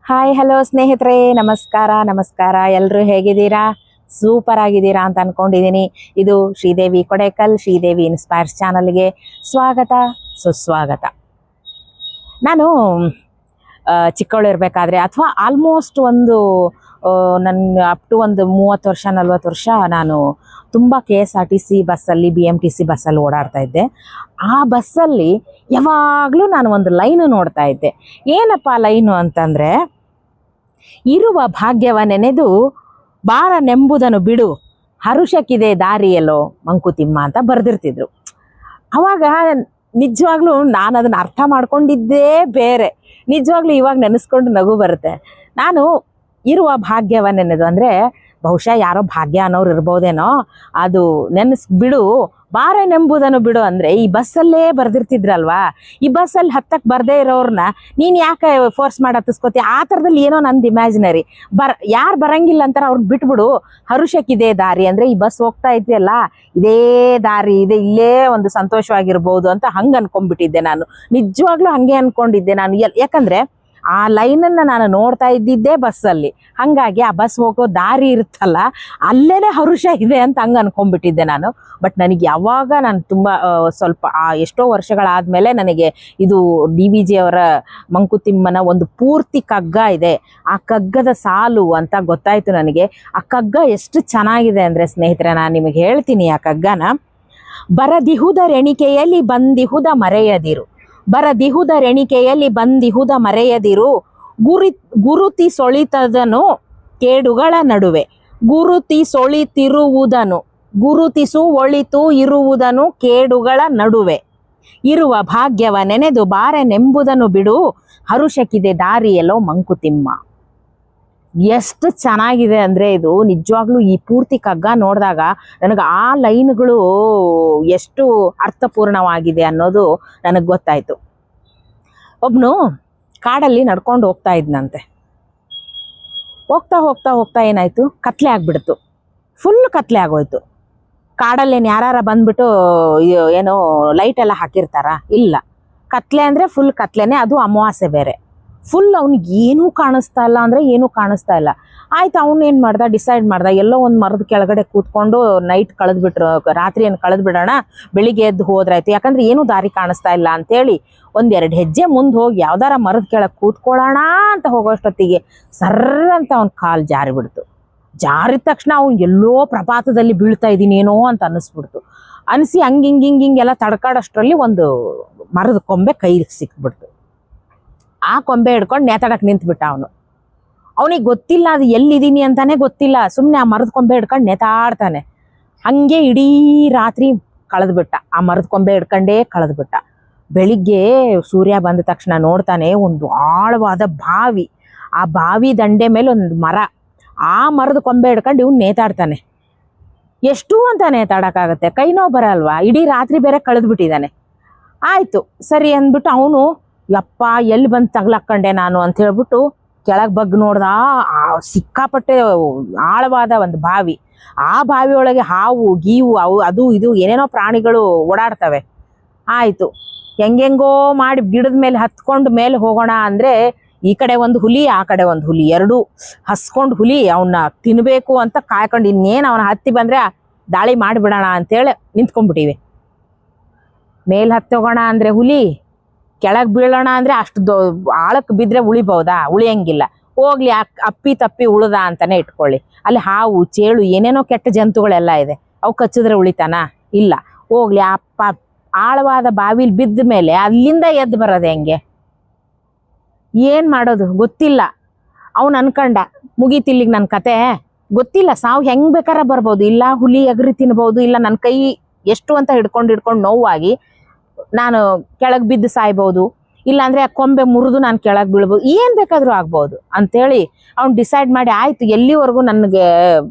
Hi hello ಸ್ನೇಹಿತರೆ, ನಮಸ್ಕಾರ. ಎಲ್ಲರೂ ಹೇಗಿದ್ದೀರಾ? ಸೂಪರ್ ಆಗಿದ್ದೀರಾ ಅಂತ ಅನ್ಕೊಂಡಿದ್ದೀನಿ. ಇದು ಶ್ರೀದೇವಿ ಕೊಡೇಕಲ್, ಶ್ರೀದೇವಿ ಇನ್ಸ್ಪೈರ್ಸ್ ಚಾನಲ್ಗೆ ಸ್ವಾಗತ ಸುಸ್ವಾಗತ. ನಾನು ಚಿಕ್ಕವಳಿರ್ಬೇಕಾದ್ರೆ ಅಥವಾ ಆಲ್ಮೋಸ್ಟ್ ಒಂದು ನನ್ನ ಅಪ್ ಟು ಒಂದು 30 ವರ್ಷ 40 ವರ್ಷ ನಾನು ತುಂಬ KSRTC ಬಸ್ಸಲ್ಲಿ BMTC ಬಸ್ಸಲ್ಲಿ ಓಡಾಡ್ತಾ ಇದ್ದೆ. ಆ ಬಸ್ಸಲ್ಲಿ ಯಾವಾಗಲೂ ನಾನು ಒಂದು ಲೈನು ನೋಡ್ತಾ ಇದ್ದೆ. ಏನಪ್ಪ ಲೈನು ಅಂತಂದರೆ, ಇರುವ ಭಾಗ್ಯವ ನೆನೆದು ಬಾರನೆಂಬುದನ್ನು ಬಿಡು, ಹರುಷಕ್ಕಿದೆ ದಾರಿಯಲ್ಲೋ ಮಂಕುತಿಮ್ಮ ಅಂತ ಬರೆದಿರ್ತಿದ್ರು. ಅವಾಗ ನಿಜವಾಗ್ಲೂ ನಾನು ಅದನ್ನು ಅರ್ಥ ಮಾಡ್ಕೊಂಡಿದ್ದೇ ಬೇರೆ. ನಿಜವಾಗ್ಲೂ ಇವಾಗ ನೆನೆಸ್ಕೊಂಡು ನಗು ಬರುತ್ತೆ. ನಾನು ಇರುವ ಭಾಗ್ಯವ ನೆನೆದು ಅಂದರೆ ಬಹುಶಃ ಯಾರೋ ಭಾಗ್ಯ ಅನ್ನೋರು ಇರ್ಬೋದೇನೋ, ಅದು ನೆನೆಸ್ಬಿಡು ಬಾರನೆಂಬುದನ್ನು ಬಿಡು ಅಂದರೆ ಈ ಬಸ್ಸಲ್ಲೇ ಬರೆದಿರ್ತಿದ್ರಲ್ವಾ. ಈ ಬಸ್ಸಲ್ಲಿ ಹತ್ತಕ್ಕೆ ಬರದೇ ಇರೋರನ್ನ ನೀನು ಯಾಕೆ ಫೋರ್ಸ್ ಮಾಡಿ ಹತ್ತಿಸ್ಕೋತಿ, ಆ ಥರದಲ್ಲಿ ಏನೋ ನಂದು ಇಮ್ಯಾಜಿನರಿ. ಯಾರು ಬರಂಗಿಲ್ಲ ಅಂತಾರೆ ಅವ್ರಿಗೆ ಬಿಟ್ಬಿಡು, ಹರುಷಕ್ಕಿದೆ ದಾರಿ ಅಂದರೆ ಈ ಬಸ್ ಹೋಗ್ತಾ ಇದೆಯಲ್ಲ ಇದೇ ದಾರಿ ಇದೆ, ಇಲ್ಲೇ ಒಂದು ಸಂತೋಷವಾಗಿರ್ಬೋದು ಅಂತ ಹಂಗೆ ಅನ್ಕೊಂಡ್ಬಿಟ್ಟಿದ್ದೆ. ನಾನು ನಿಜವಾಗ್ಲೂ ಹಾಗೆ ಅಂದ್ಕೊಂಡಿದ್ದೆ ನಾನು. ಯಾಕಂದರೆ ಆ ಲೈನನ್ನು ನಾನು ನೋಡ್ತಾ ಇದ್ದಿದ್ದೇ ಬಸ್ಸಲ್ಲಿ. ಹಾಗಾಗಿ ಆ ಬಸ್ ಹೋಗೋ ದಾರಿ ಇರುತ್ತಲ್ಲ ಅಲ್ಲೇ ಹರುಷ ಇದೆ ಅಂತ ಹಂಗೆ ಅನ್ಕೊಂಡ್ಬಿಟ್ಟಿದ್ದೆ ನಾನು. ಬಟ್ ನನಗೆ ಯಾವಾಗ ನಾನು ತುಂಬ ಸ್ವಲ್ಪ ಎಷ್ಟೋ ವರ್ಷಗಳಾದಮೇಲೆ ನನಗೆ ಇದು DVG ಅವರ ಮಂಕುತಿಮ್ಮನ ಒಂದು ಪೂರ್ತಿ ಕಗ್ಗ ಇದೆ, ಆ ಕಗ್ಗದ ಸಾಲು ಅಂತ ಗೊತ್ತಾಯಿತು ನನಗೆ. ಆ ಕಗ್ಗ ಎಷ್ಟು ಚೆನ್ನಾಗಿದೆ ಅಂದರೆ ಸ್ನೇಹಿತರೆ, ನಾನು ನಿಮಗೆ ಹೇಳ್ತೀನಿ ಆ ಕಗ್ಗನ. ಬರದಿಹುದರೆಣಿಕೆಯಲ್ಲಿ ಬಂದಿಹುದ ಮರೆಯದಿರು, ಬರದಿಹುದರೆಣಿಕೆಯಲ್ಲಿ ಬಂದಿಹುದ ಮರೆಯದಿರು, ಗುರುತಿ ಸೊಳಿತದನು ಕೇಡುಗಳ ನಡುವೆ, ಗುರುತಿಸು ಒಳಿತು ಇರುವುದನು ಕೇಡುಗಳ ನಡುವೆ, ಇರುವ ಭಾಗ್ಯವ ನೆನೆದು ಬಾರೆನೆಂಬುದನ್ನು ಬಿಡು, ಹರುಷಕ್ಕಿದೆ ದಾರಿಯಲ್ಲೋ ಮಂಕುತಿಮ್ಮ. ಎಷ್ಟು ಚೆನ್ನಾಗಿದೆ ಅಂದರೆ ಇದು ನಿಜವಾಗ್ಲೂ ಈ ಪೂರ್ತಿ ಕಗ್ಗ ನೋಡಿದಾಗ ನನಗೆ ಆ ಲೈನ್ಗಳು ಎಷ್ಟು ಅರ್ಥಪೂರ್ಣವಾಗಿದೆ ಅನ್ನೋದು ನನಗೆ ಗೊತ್ತಾಯಿತು. ಒಬ್ಬನು ಕಾಡಲ್ಲಿ ನಡ್ಕೊಂಡು ಹೋಗ್ತಾ ಇದ್ನಂತೆ. ಹೋಗ್ತಾ ಏನಾಯಿತು, ಕತ್ಲೆ ಆಗಿಬಿಡ್ತು. ಫುಲ್ ಕತ್ಲೆ ಆಗೋಯ್ತು. ಕಾಡಲ್ಲೇನು ಯಾರು ಬಂದ್ಬಿಟ್ಟು ಏನೋ ಲೈಟೆಲ್ಲ ಹಾಕಿರ್ತಾರ? ಇಲ್ಲ. ಕತ್ಲೆ ಅಂದರೆ ಫುಲ್ ಕತ್ಲೆನೇ, ಅದು ಅಮಾವಾಸ್ಯೆ ಬೇರೆ. ಫುಲ್ ಅವ್ನಿಗೆ ಏನೂ ಕಾಣಿಸ್ತಾ ಇಲ್ಲ ಅಂದರೆ ಏನೂ ಕಾಣಿಸ್ತಾ ಇಲ್ಲ. ಆಯ್ತು, ಅವನು ಏನು ಮಾಡ್ದ, ಡಿಸೈಡ್ ಮಾಡ್ದ ಎಲ್ಲೋ ಒಂದು ಮರದ ಕೆಳಗಡೆ ಕೂತ್ಕೊಂಡು ನೈಟ್ ರಾತ್ರಿಯನ್ನು ಕಳೆದ್ಬಿಡೋಣ, ಬೆಳಿಗ್ಗೆ ಎದ್ದು ಹೋದ್ರಾಯ್ತು, ಯಾಕಂದ್ರೆ ಏನೂ ದಾರಿ ಕಾಣಿಸ್ತಾ ಇಲ್ಲ ಅಂತೇಳಿ 1-2 ಹೆಜ್ಜೆ ಮುಂದೆ ಹೋಗಿ ಯಾವ್ದಾರ ಮರದ ಕೆಳಗೆ ಕೂತ್ಕೊಳ್ಳೋಣ ಅಂತ ಹೋಗೋಷ್ಟೊತ್ತಿಗೆ ಸರ್ರ ಅಂತ ಅವ್ನ ಕಾಲು ಜಾರಿಬಿಡ್ತು. ಜಾರಿದ ತಕ್ಷಣ ಅವ್ನು ಎಲ್ಲೋ ಪ್ರಪಾತದಲ್ಲಿ ಬೀಳ್ತಾ ಇದ್ದೀನಿ ಏನೋ ಅಂತ ಅನ್ನಿಸ್ಬಿಡ್ತು. ಅನಿಸಿ ಹಿಂಗೆಲ್ಲ ತಡ್ಕಾಡೋಷ್ಟರಲ್ಲಿ ಒಂದು ಮರದ ಕೊಂಬೆ ಕೈಗೆ ಸಿಕ್ಬಿಡ್ತು. ಆ ಕೊಂಬೆ ಹಿಡ್ಕೊಂಡು ನೇತಾಡಕ್ಕೆ ನಿಂತ್ಬಿಟ್ಟ ಅವನು. ಅವನಿಗೆ ಗೊತ್ತಿಲ್ಲ ಅದು ಎಲ್ಲಿದ್ದೀನಿ ಅಂತಾನೆ ಗೊತ್ತಿಲ್ಲ, ಸುಮ್ಮನೆ ಆ ಮರದ ಕೊಂಬೆ ಹಿಡ್ಕೊಂಡು ನೇತಾಡ್ತಾನೆ. ಹಂಗೆ ಇಡೀ ರಾತ್ರಿ ಕಳೆದ್ಬಿಟ್ಟ, ಆ ಮರದ ಕೊಂಬೆ ಹಿಡ್ಕೊಂಡೇ ಕಳೆದ್ಬಿಟ್ಟ. ಬೆಳಿಗ್ಗೆ ಸೂರ್ಯ ಬಂದ ತಕ್ಷಣ ನೋಡ್ತಾನೆ ಒಂದು ಆಳವಾದ ಬಾವಿ. ಆ ಬಾವಿ ದಂಡೆ ಮೇಲೆ ಒಂದು ಮರ, ಆ ಮರದ ಕೊಂಬೆ ಹಿಡ್ಕೊಂಡು ಇವ್ನು ನೇತಾಡ್ತಾನೆ. ಎಷ್ಟು ಅಂತ ನೇತಾಡೋಕ್ಕಾಗತ್ತೆ, ಕೈ ನೋವು ಬರಲ್ವಾ? ಇಡೀ ರಾತ್ರಿ ಬೇರೆ ಕಳೆದ್ಬಿಟ್ಟಿದ್ದಾನೆ. ಆಯಿತು ಸರಿ ಅಂದ್ಬಿಟ್ಟು ಅವನು ಯಪ್ಪ ಎಲ್ಲಿ ಬಂದು ತಗ್ಲಾಕೊಂಡೆ ನಾನು ಅಂತ ಹೇಳ್ಬಿಟ್ಟು ಕೆಳಗೆ ಬಗ್ಗಿ ನೋಡ್ದ. ಸಿಕ್ಕಾಪಟ್ಟೆ ಆಳವಾದ ಒಂದು ಬಾವಿ. ಆ ಬಾವಿ ಒಳಗೆ ಹಾವು ಗೀವು ಅದು ಇದು ಏನೇನೋ ಪ್ರಾಣಿಗಳು ಓಡಾಡ್ತವೆ. ಆಯಿತು, ಹೆಂಗೆಂಗೋ ಮಾಡಿ ಗಿಡದ ಮೇಲೆ ಹತ್ಕೊಂಡು ಮೇಲೆ ಹೋಗೋಣ ಅಂದರೆ ಈ ಕಡೆ ಒಂದು ಹುಲಿ, ಆ ಕಡೆ ಒಂದು ಹುಲಿ, ಎರಡೂ ಹಸ್ಕೊಂಡು ಹುಲಿ ಅವನ್ನ ತಿನ್ನಬೇಕು ಅಂತ ಕಾಯ್ಕೊಂಡು ಇನ್ನೇನು ಅವನ ಹತ್ತಿ ಬಂದರೆ ದಾಳಿ ಮಾಡಿಬಿಡೋಣ ಅಂತೇಳಿ ನಿಂತ್ಕೊಂಡ್ಬಿಟ್ಟಿವೆ. ಮೇಲೆ ಹತ್ತಿ ಹೋಗೋಣ ಅಂದರೆ ಹುಲಿ, ಕೆಳಗೆ ಬೀಳೋಣ ಅಂದರೆ ಅಷ್ಟು ಆಳಕ್ಕೆ ಬಿದ್ದರೆ ಉಳಿಬಹುದಾ? ಉಳಿಯಂಗಿಲ್ಲ. ಹೋಗ್ಲಿ ಅಪ್ಪಿ ತಪ್ಪಿ ಉಳ್ದ ಅಂತಾನೆ ಇಟ್ಕೊಳ್ಳಿ. ಅಲ್ಲಿ ಹಾವು ಚೇಳು ಏನೇನೋ ಕೆಟ್ಟ ಜಂತುಗಳೆಲ್ಲ ಇದೆ, ಅವು ಕಚ್ಚಿದ್ರೆ ಉಳಿತಾನ? ಇಲ್ಲ. ಹೋಗ್ಲಿ ಆಳವಾದ ಬಾವಿಲಿ ಬಿದ್ದ ಮೇಲೆ ಅಲ್ಲಿಂದ ಎದ್ದು ಬರೋದು ಹೆಂಗೆ? ಏನು ಮಾಡೋದು ಗೊತ್ತಿಲ್ಲ. ಅವನು ಅನ್ಕಂಡ ಮುಗೀತಿಲ್ಲಿಗೆ ನನ್ನ ಕತೆ, ಗೊತ್ತಿಲ್ಲ, ಸಾವು ಹೆಂಗೆ ಬೇಕಾರ ಬರ್ಬೋದು. ಇಲ್ಲ ಹುಲಿ ಎಗರಿ ತಿನ್ಬೋದು, ಇಲ್ಲ ನನ್ನ ಕೈ ಎಷ್ಟು ಅಂತ ಹಿಡ್ಕೊಂಡು ನೋವಾಗಿ ನಾನು ಕೆಳಗೆ ಬಿದ್ದು ಸಾಯ್ಬೋದು, ಇಲ್ಲಾಂದರೆ ಆ ಕೊಂಬೆ ಮುರಿದು ನಾನು ಕೆಳಗೆ ಬೀಳ್ಬೋದು, ಏನು ಬೇಕಾದರೂ ಆಗ್ಬೋದು ಅಂತೇಳಿ ಅವ್ನು ಡಿಸೈಡ್ ಮಾಡಿ ಆಯಿತು ಎಲ್ಲಿವರೆಗೂ ನನಗೆ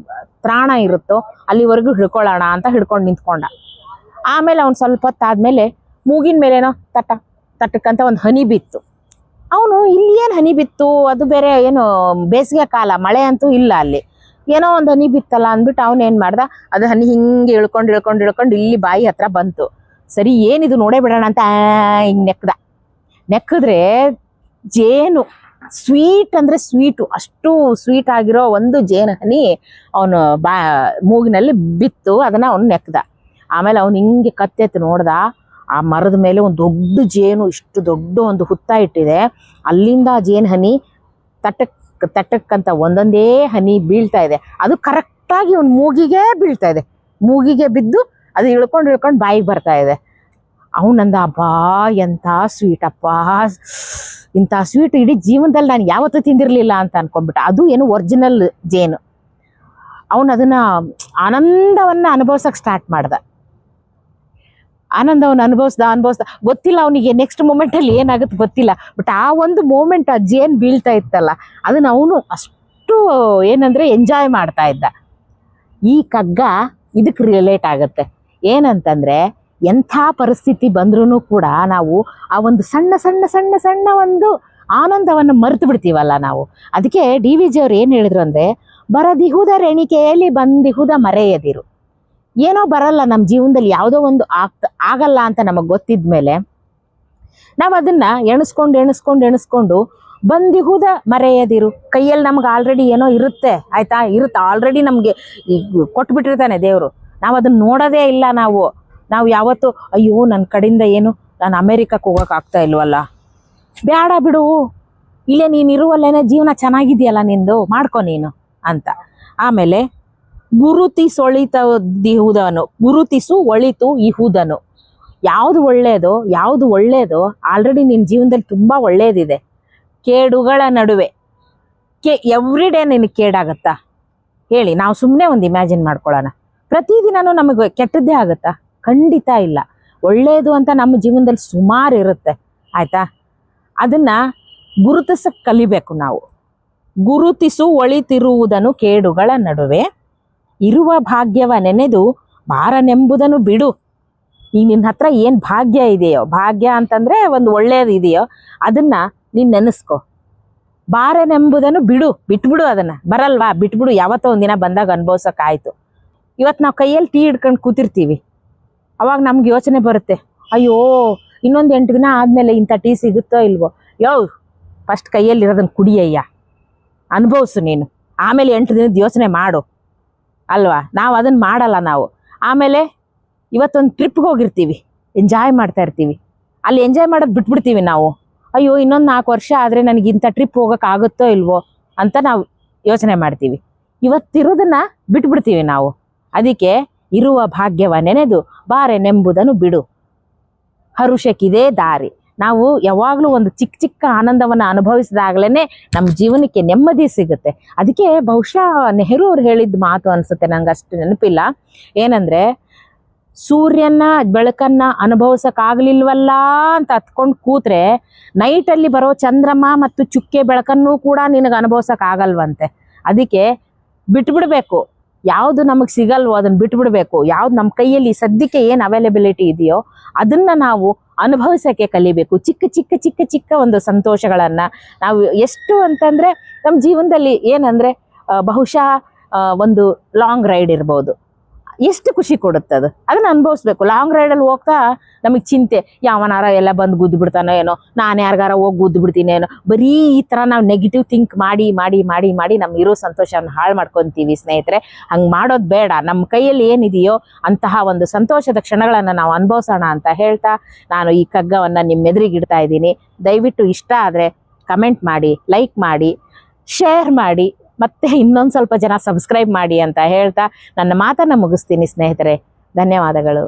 ತ್ರಾಣ ಇರುತ್ತೋ ಅಲ್ಲಿವರೆಗೂ ಹಿಡ್ಕೊಳ್ಳೋಣ ಅಂತ ಹಿಡ್ಕೊಂಡು ನಿಂತ್ಕೊಂಡ. ಆಮೇಲೆ ಅವ್ನು ಸ್ವಲ್ಪ ಹೊತ್ತಾದಮೇಲೆ ಮೂಗಿನ ಮೇಲೇನೋ ತಟ್ಟಕ್ಕಂತ ಒಂದು ಹನಿ ಬಿತ್ತು. ಅವನು ಇಲ್ಲಿ ಏನು ಹನಿ ಬಿತ್ತು, ಅದು ಬೇರೆ ಏನು ಬೇಸಿಗೆ ಕಾಲ, ಮಳೆ ಅಂತೂ ಇಲ್ಲ ಅಲ್ಲಿ, ಏನೋ ಒಂದು ಹನಿ ಬಿತ್ತಲ್ಲ ಅಂದ್ಬಿಟ್ಟು ಅವನೇನು ಮಾಡ್ದ, ಅದು ಹನಿ ಹಿಂಗೆ ಇಳ್ಕೊಂಡು ಇಲ್ಲಿ ಬಾಯಿ ಹತ್ರ ಬಂತು. ಸರಿ ಏನಿದು ನೋಡೇ ಬಿಡೋಣ ಅಂತ ಹಿಂಗೆ ನೆಕ್ಕಿದ್ರೆ ಜೇನು ಸ್ವೀಟ್ ಅಂದರೆ ಸ್ವೀಟು, ಅಷ್ಟು ಸ್ವೀಟ್ ಆಗಿರೋ ಒಂದು ಜೇನು ಹನಿ ಅವನು ಮೂಗಿನಲ್ಲಿ ಬಿತ್ತು. ಅದನ್ನು ಅವನು ನೆಕ್ದ. ಆಮೇಲೆ ಅವನು ಹಿಂಗೆ ಕತ್ತೆತ್ತು ನೋಡ್ದ, ಆ ಮರದ ಮೇಲೆ ಒಂದು ದೊಡ್ಡ ಜೇನು, ಇಷ್ಟು ದೊಡ್ಡ ಒಂದು ಹುತ್ತ ಇಟ್ಟಿದೆ. ಅಲ್ಲಿಂದ ಆ ಜೇನು ಹನಿ ತಟ್ಟಕ್ಕಂತ ಒಂದೊಂದೇ ಹನಿ ಬೀಳ್ತಾ ಇದೆ. ಅದು ಕರೆಕ್ಟಾಗಿ ಅವ್ನ ಮೂಗಿಗೆ ಬೀಳ್ತಾ ಇದೆ. ಮೂಗಿಗೆ ಬಿದ್ದು ಅದು ಇಳ್ಕೊಂಡು ಬಾಯಿಗೆ ಬರ್ತಾ ಇದೆ. ಅವನಂದ, ಅಬ್ಬಾ ಎಂಥ ಸ್ವೀಟ್ ಅಪ್ಪ, ಇಂಥ ಸ್ವೀಟ್ ಇಡೀ ಜೀವನದಲ್ಲಿ ನಾನು ಯಾವತ್ತೂ ತಿಂದಿರಲಿಲ್ಲ ಅಂತ ಅನ್ಕೊಂಡ್ಬಿಟ್ಟ. ಅದು ಏನು ಒರಿಜಿನಲ್ ಜೇನು. ಅವನು ಅದನ್ನು ಆನಂದವನ್ನು ಅನುಭವಿಸೋಕೆ ಸ್ಟಾರ್ಟ್ ಮಾಡ್ದ. ಆನಂದವನ್ನು ಅನುಭವಿಸ್ದ. ಗೊತ್ತಿಲ್ಲ ಅವನಿಗೆ ನೆಕ್ಸ್ಟ್ ಮೂಮೆಂಟಲ್ಲಿ ಏನಾಗುತ್ತೆ ಗೊತ್ತಿಲ್ಲ. ಬಟ್ ಆ ಒಂದು ಮೂಮೆಂಟ್, ಆ ಜೇನು ಬೀಳ್ತಾ ಇತ್ತಲ್ಲ, ಅದನ್ನು ಅವನು ಅಷ್ಟು ಏನಂದರೆ ಎಂಜಾಯ್ ಮಾಡ್ತಾ ಇದ್ದ. ಈ ಕಗ್ಗ ಇದಕ್ಕೆ ರಿಲೇಟ್ ಆಗುತ್ತೆ. ಏನಂತಂದರೆ, ಎಂಥ ಪರಿಸ್ಥಿತಿ ಬಂದ್ರೂ ಕೂಡ ನಾವು ಆ ಒಂದು ಸಣ್ಣ ಸಣ್ಣ ಸಣ್ಣ ಸಣ್ಣ ಒಂದು ಆನಂದವನ್ನು ಮರೆತು ಬಿಡ್ತೀವಲ್ಲ ನಾವು. ಅದಕ್ಕೆ ಡಿ ವಿ ಜಿ ಅವ್ರು ಏನು ಹೇಳಿದ್ರು ಅಂದರೆ, ಬರದಿಹುದ ರೆಣಿಕೆಯಲ್ಲಿ ಬಂದಿಹುದ ಮರೆಯದಿರು. ಏನೋ ಬರಲ್ಲ ನಮ್ಮ ಜೀವನದಲ್ಲಿ, ಯಾವುದೋ ಒಂದು ಆಗಲ್ಲ ಅಂತ ನಮಗೆ ಗೊತ್ತಿದ ಮೇಲೆ ನಾವು ಅದನ್ನು ಎಣಿಸ್ಕೊಂಡು ಬಂದಿಹುದ ಮರೆಯದಿರು. ಕೈಯಲ್ಲಿ ನಮ್ಗೆ ಆಲ್ರೆಡಿ ಏನೋ ಇರುತ್ತೆ, ಆಯಿತಾ, ಆಲ್ರೆಡಿ ನಮಗೆ ಈಗ ಕೊಟ್ಬಿಟ್ಟಿರ್ತಾನೆ ದೇವರು. ನಾವು ಅದನ್ನು ನೋಡೋದೇ ಇಲ್ಲ. ನಾವು ಯಾವತ್ತು ಅಯ್ಯೋ ನನ್ನ ಕಡೆಯಿಂದ ಏನು ನಾನು ಅಮೇರಿಕಕ್ಕೆ ಹೋಗೋಕ್ಕಾಗ್ತಾ ಇಲ್ವಲ್ಲ, ಬೇಡ ಬಿಡು, ಇಲ್ಲೇ ನೀನು ಇರುವಲ್ಲೇನೆ ಜೀವನ ಚೆನ್ನಾಗಿದೆಯಲ್ಲ ನಿಂದು, ಮಾಡ್ಕೊ ನೀನು ಅಂತ. ಆಮೇಲೆ ಗುರುತಿಸು ಒಳಿತು ಇಹುದನು. ಯಾವುದು ಒಳ್ಳೆಯದು ಆಲ್ರೆಡಿ ನಿನ್ನ ಜೀವನದಲ್ಲಿ ತುಂಬ ಒಳ್ಳೆಯದಿದೆ. ಕೇಡುಗಳ ನಡುವೆ ಎವ್ರಿ ಡೇ ನಿನಗೆ ಕೇಡಾಗತ್ತಾ ಹೇಳಿ? ನಾವು ಸುಮ್ಮನೆ ಒಂದು ಇಮ್ಯಾಜಿನ್ ಮಾಡ್ಕೊಳ್ಳೋಣ. ಪ್ರತಿದಿನವೂ ನಮಗೆ ಕೆಟ್ಟದ್ದೇ ಆಗುತ್ತಾ? ಖಂಡಿತ ಇಲ್ಲ. ಒಳ್ಳೆಯದು ಅಂತ ನಮ್ಮ ಜೀವನದಲ್ಲಿ ಸುಮಾರು ಇರುತ್ತೆ, ಆಯಿತಾ. ಅದನ್ನು ಗುರುತಿಸಕ್ಕೆ ಕಲಿಬೇಕು ನಾವು. ಗುರುತಿಸು ಒಳಿತಿರುವುದನ್ನು ಕೇಡುಗಳ ನಡುವೆ, ಇರುವ ಭಾಗ್ಯವ ನೆನೆದು ಬಾರನೆಂಬುದನ್ನು ಬಿಡು. ಈಗ ನಿನ್ನ ಹತ್ರ ಏನು ಭಾಗ್ಯ ಇದೆಯೋ, ಭಾಗ್ಯ ಅಂತಂದರೆ ಒಂದು ಒಳ್ಳೆಯದು ಇದೆಯೋ, ಅದನ್ನು ನೀನು ನೆನೆಸ್ಕೊ. ಬಾರನೆಂಬುದನ್ನು ಬಿಟ್ಬಿಡು. ಅದನ್ನು ಬರಲ್ವಾ, ಬಿಟ್ಬಿಡು. ಯಾವತ್ತೋ ಒಂದಿನ ಬಂದಾಗ ಅನುಭವಿಸೋಕ್ಕಾಯ್ತು. ಇವತ್ತು ನಾವು ಕೈಯಲ್ಲಿ ಟೀ ಹಿಡ್ಕೊಂಡು ಕೂತಿರ್ತೀವಿ, ಅವಾಗ ನಮ್ಗೆ ಯೋಚನೆ ಬರುತ್ತೆ, ಅಯ್ಯೋ ಇನ್ನೊಂದು 8 ದಿನ ಆದಮೇಲೆ ಇಂಥ ಟೀ ಸಿಗುತ್ತೋ ಇಲ್ವೋ. ಫಸ್ಟ್ ಕೈಯಲ್ಲಿರೋದನ್ನು ಕುಡಿಯಯ್ಯ, ಅನುಭವಿಸು ನೀನು, ಆಮೇಲೆ 8 ದಿನದ ಯೋಚನೆ ಮಾಡು ಅಲ್ವಾ. ನಾವು ಅದನ್ನು ಮಾಡಲ್ಲ ನಾವು. ಆಮೇಲೆ ಇವತ್ತೊಂದು ಟ್ರಿಪ್ಗೆ ಹೋಗಿರ್ತೀವಿ, ಎಂಜಾಯ್ ಮಾಡ್ತಾ ಇರ್ತೀವಿ, ಅಲ್ಲಿ ಎಂಜಾಯ್ ಮಾಡೋದು ಬಿಟ್ಬಿಡ್ತೀವಿ ನಾವು. ಅಯ್ಯೋ ಇನ್ನೊಂದು 4 ವರ್ಷ ಆದರೆ ನನಗೆ ಇಂಥ ಟ್ರಿಪ್ ಹೋಗೋಕ್ಕಾಗುತ್ತೋ ಇಲ್ವೋ ಅಂತ ನಾವು ಯೋಚನೆ ಮಾಡ್ತೀವಿ. ಇವತ್ತಿರೋದನ್ನು ಬಿಟ್ಬಿಡ್ತೀವಿ ನಾವು. ಅದಕ್ಕೆ ಇರುವ ಭಾಗ್ಯವ ನೆನೆದು ಬಾರೆನೆಂಬುದನ್ನು ಬಿಡು, ಹರುಷಕ್ಕಿದೇ ದಾರಿ. ನಾವು ಯಾವಾಗಲೂ ಒಂದು ಚಿಕ್ಕ ಆನಂದವನ್ನು ಅನುಭವಿಸಿದಾಗಲೇ ನಮ್ಮ ಜೀವನಕ್ಕೆ ನೆಮ್ಮದಿ ಸಿಗುತ್ತೆ. ಅದಕ್ಕೆ ಬಹುಶಃ ನೆಹರು ಅವ್ರು ಹೇಳಿದ ಮಾತು ಅನಿಸುತ್ತೆ, ನಂಗೆ ಅಷ್ಟು ನೆನಪಿಲ್ಲ. ಏನಂದರೆ, ಸೂರ್ಯನ ಬೆಳಕನ್ನು ಅನುಭವಿಸೋಕ್ಕಾಗಲಿಲ್ವಲ್ಲ ಅಂತ ಹತ್ಕೊಂಡು ಕೂತ್ರೆ ನೈಟಲ್ಲಿ ಬರೋ ಚಂದ್ರಮ ಮತ್ತು ಚುಕ್ಕೆ ಬೆಳಕನ್ನು ಕೂಡ ನಿನಗೆ ಅನುಭವಿಸೋಕ್ಕಾಗಲ್ವಂತೆ. ಅದಕ್ಕೆ ಬಿಟ್ಬಿಡ್ಬೇಕು. ಯಾವುದು ನಮಗೆ ಸಿಗಲ್ವೋ ಅದನ್ನು ಬಿಟ್ಬಿಡ್ಬೇಕು. ಯಾವ್ದು ನಮ್ಮ ಕೈಯಲ್ಲಿ ಸದ್ಯಕ್ಕೆ ಏನು ಅವೈಲೇಬಿಲಿಟಿ ಇದೆಯೋ ಅದನ್ನು ನಾವು ಅನುಭವಿಸೋಕ್ಕೆ ಕಲಿಬೇಕು. ಚಿಕ್ಕ ಒಂದು ಸಂತೋಷಗಳನ್ನು ನಾವು ಎಷ್ಟು ಅಂತಂದರೆ ನಮ್ಮ ಜೀವನದಲ್ಲಿ ಏನಂದರೆ, ಬಹುಶಃ ಒಂದು ಲಾಂಗ್ ರೈಡ್ ಇರ್ಬೋದು, ಎಷ್ಟು ಖುಷಿ ಕೊಡುತ್ತೆ ಅದನ್ನು ಅನುಭವಿಸ್ಬೇಕು. ಲಾಂಗ್ ರೈಡಲ್ಲಿ ಹೋಗ್ತಾ ನಮಗೆ ಚಿಂತೆ, ಯಾವನಾರ ಎಲ್ಲ ಬಂದು ಗುದ್ದು ಬಿಡ್ತಾನೋ ಏನೋ, ನಾನು ಯಾರಿಗಾರ ಹೋಗಿ ಗುದ್ದು ಬಿಡ್ತೀನಿ ಏನೋ, ಬರೀ ಈ ಥರ ನಾವು ನೆಗೆಟಿವ್ ಥಿಂಕ್ ಮಾಡಿ ನಮ್ಮ ಇರೋ ಸಂತೋಷವನ್ನು ಹಾಳು ಮಾಡ್ಕೊತೀವಿ ಸ್ನೇಹಿತರೆ. ಹಂಗೆ ಮಾಡೋದು ಬೇಡ. ನಮ್ಮ ಕೈಯಲ್ಲಿ ಏನಿದೆಯೋ ಅಂತಹ ಒಂದು ಸಂತೋಷದ ಕ್ಷಣಗಳನ್ನು ನಾವು ಅನುಭವಿಸೋಣ ಅಂತ ಹೇಳ್ತಾ ನಾನು ಈ ಕಗ್ಗವನ್ನು ನಿಮ್ಮೆದುರಿಗೆ ಇಡ್ತಾ ಇದ್ದೀನಿ. ದಯವಿಟ್ಟು ಇಷ್ಟ ಆದರೆ ಕಮೆಂಟ್ ಮಾಡಿ, ಲೈಕ್ ಮಾಡಿ, ಶೇರ್ ಮಾಡಿ, ಮತ್ತೆ ಇನ್ನೊಂದು ಸ್ವಲ್ಪ ಜನ ಸಬ್ಸ್ಕ್ರೈಬ್ ಮಾಡಿ ಅಂತ ಹೇಳ್ತಾ ನನ್ನ ಮಾತನ್ನು ಮುಗಿಸ್ತೀನಿ ಸ್ನೇಹಿತರೆ. ಧನ್ಯವಾದಗಳು.